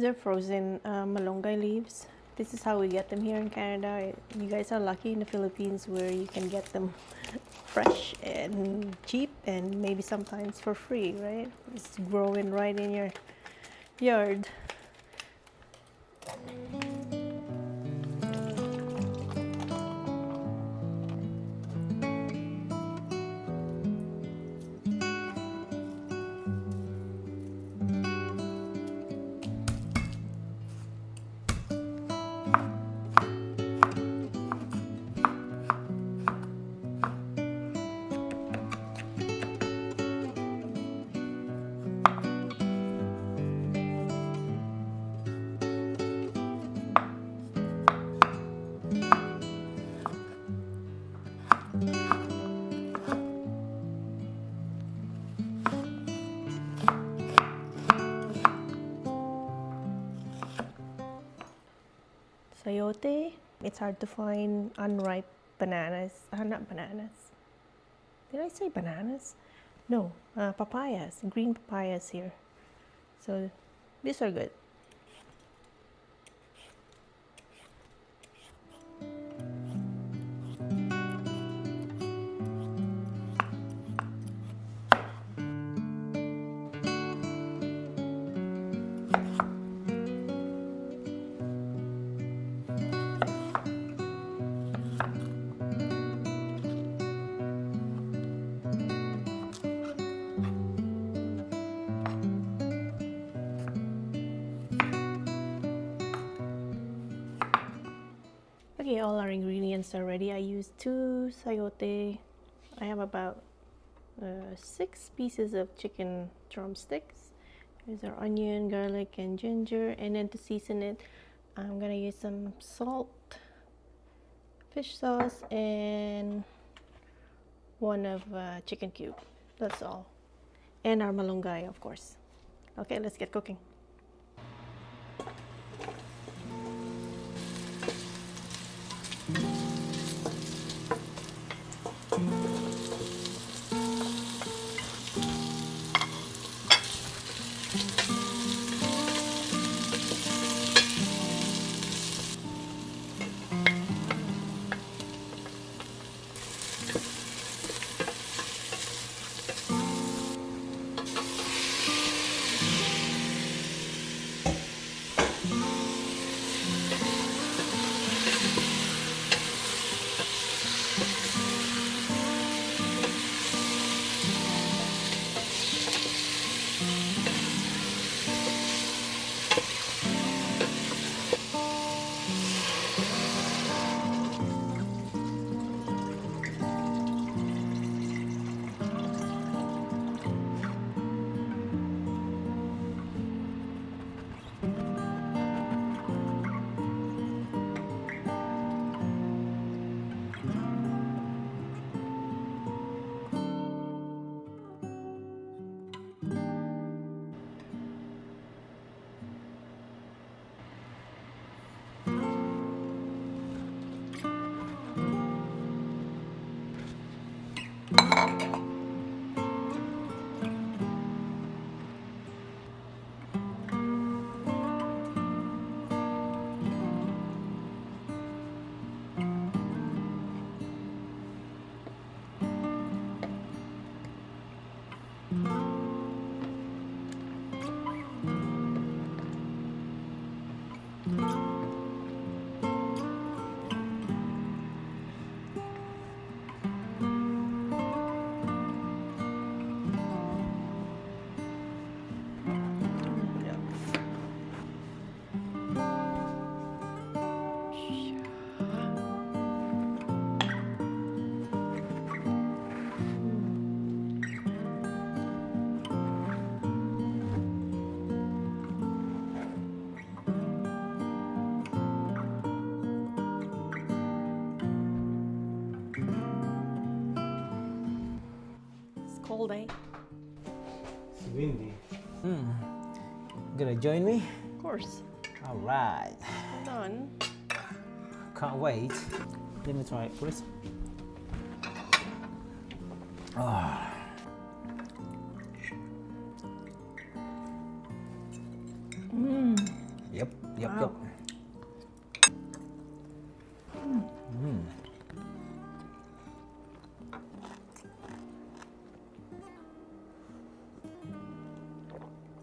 These are frozen malunggay leaves. This is how we get them here in Canada. You guys are lucky in the Philippines where you can get them fresh and cheap and maybe sometimes for free, right? It's growing right in your yard. Chayote. It's hard to find unripe bananas. Not bananas. Did I say bananas? No, papayas, green papayas here. So these are good. Okay, all our ingredients are ready. I used 2 chayote. I have about 6 pieces of chicken drumsticks. There's our onion, garlic, and ginger. And then to season it, I'm gonna use some salt, fish sauce, and 1 of chicken cube. That's all. And our malunggay, of course. Okay, let's get cooking. Cold, eh? It's windy. Gonna join me? Of course. All right. Done. Can't wait. Let me try it first. Ah. Yep, yep, Wow. yep.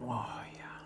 Oh, yeah.